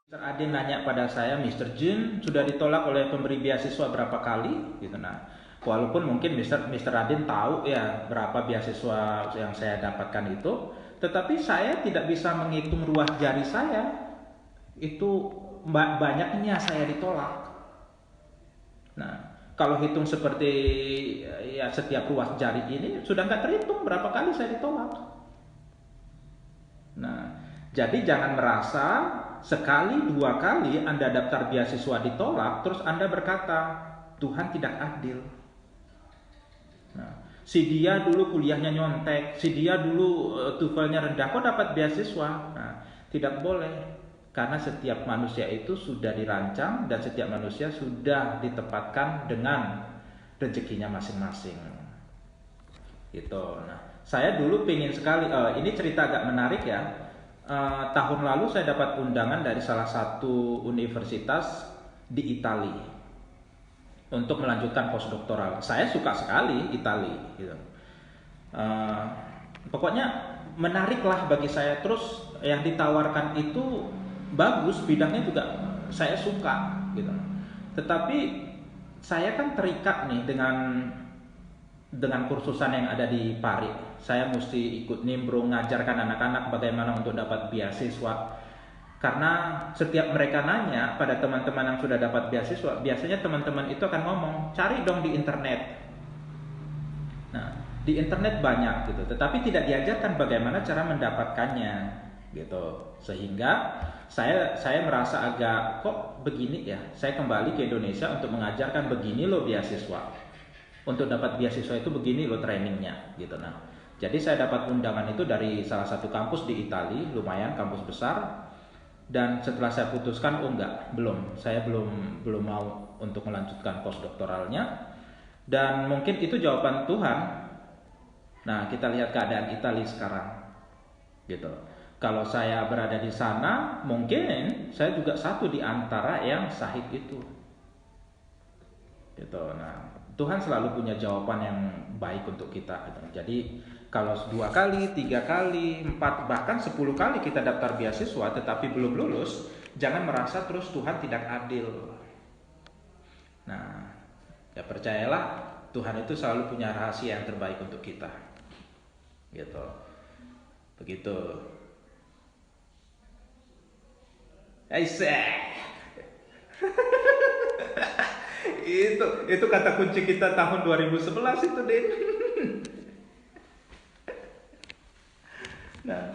Mr. Adin nanya pada saya, Mr. Jun sudah ditolak oleh pemberi beasiswa berapa kali? Gitu. Nah, walaupun mungkin Mr. Adin tahu ya berapa beasiswa yang saya dapatkan itu, tetapi saya tidak bisa menghitung ruas jari saya. Itu banyaknya saya ditolak. Nah, kalau hitung seperti ya setiap ruas jari ini sudah nggak terhitung berapa kali saya ditolak. Nah, jadi jangan merasa sekali dua kali Anda daftar beasiswa ditolak, terus Anda berkata, Tuhan tidak adil. Nah, si dia dulu kuliahnya nyontek, si dia dulu TOEFL-nya rendah, kok dapat beasiswa? Nah, tidak boleh. Karena setiap manusia itu sudah dirancang dan setiap manusia sudah ditempatkan dengan rezekinya masing-masing. Gitu. Nah, saya dulu pengen sekali, ini cerita agak menarik ya. Tahun lalu saya dapat undangan dari salah satu universitas di Italia untuk melanjutkan postdoktoral. Saya suka sekali Italia, gitu. Uh, Pokoknya menarik lah bagi saya. Terus yang ditawarkan itu bagus, bidangnya juga saya suka, gitu. Tetapi saya kan terikat nih dengan kursusan yang ada di Pari. Saya mesti ikut nimbrung ngajarkan anak-anak bagaimana untuk dapat beasiswa. Karena setiap mereka nanya pada teman-teman yang sudah dapat beasiswa, biasanya teman-teman itu akan ngomong, cari dong di internet. Nah, di internet banyak gitu, tetapi tidak diajarkan bagaimana cara mendapatkannya gitu. Sehingga saya merasa agak kok begini ya. Saya kembali ke Indonesia untuk mengajarkan begini loh beasiswa. Untuk dapat beasiswa itu begini loh trainingnya gitu. Nah, jadi saya dapat undangan itu dari salah satu kampus di Italia, lumayan kampus besar. Dan setelah saya putuskan, oh enggak, saya belum mau untuk melanjutkan postdoktoralnya. Dan mungkin itu jawaban Tuhan. Nah, kita lihat keadaan Italia sekarang, gitu. Kalau saya berada di sana, mungkin saya juga satu di antara yang syahid itu, gitu. Nah, Tuhan selalu punya jawaban yang baik untuk kita, gitu. Jadi kalau 2 kali, 3 kali, 4, bahkan 10 kali kita daftar beasiswa tetapi belum lulus, jangan merasa terus Tuhan tidak adil. Nah, ya percayalah Tuhan itu selalu punya rahasia yang terbaik untuk kita, gitu. Begitu. Aisyah. Itu kata kunci kita tahun 2011 itu, Din. Nah,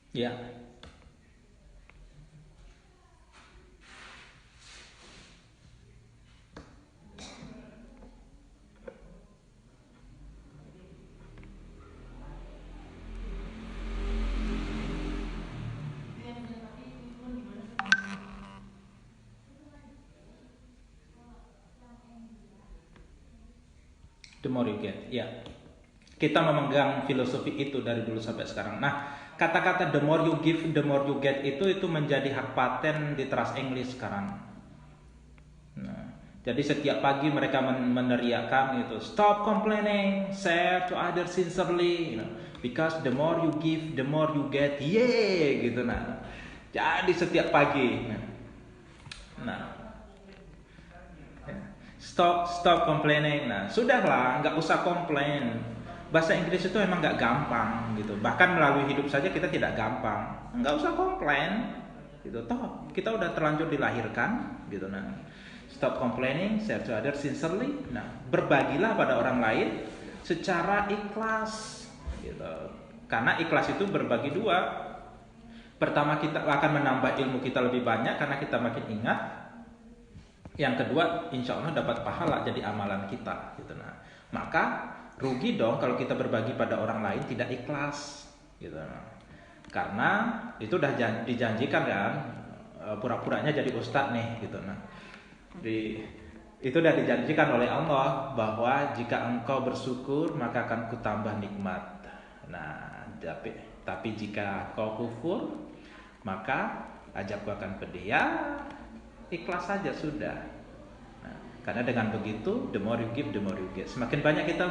ya. The more you get, ya. Kita memegang filosofi itu dari dulu sampai sekarang. Nah, kata-kata the more you give, the more you get itu menjadi hak paten di Trust English sekarang. Nah, jadi setiap pagi mereka meneriakkan itu, stop complaining, share to others sincerely, because the more you give, the more you get, yeah, gitu. Nah, jadi setiap pagi. Nah, stop complaining. Nah, sudahlah, nggak usah komplain. Bahasa Inggris itu emang nggak gampang gitu. Bahkan melalui hidup saja kita tidak gampang. Nggak usah komplain gitu. Toh kita udah terlanjur dilahirkan gitu. Nah, stop complaining, share to others sincerely. Nah, berbagilah pada orang lain secara ikhlas gitu. Karena ikhlas itu berbagi dua. Pertama, kita akan menambah ilmu kita lebih banyak karena kita makin ingat. Yang kedua, insya Allah dapat pahala jadi amalan kita gitu. Nah, maka rugi dong kalau kita berbagi pada orang lain tidak ikhlas gitu. Karena itu udah dijanjikan kan, pura-puranya jadi ustadz nih gitu. Nah, Itu sudah dijanjikan oleh Allah bahwa jika engkau bersyukur maka akan kutambah nikmat. Nah, tapi jika kau kufur maka azabku akan pedih. Ya, ikhlas saja sudah. Nah, karena dengan begitu the more you give, the more you get. Semakin banyak kita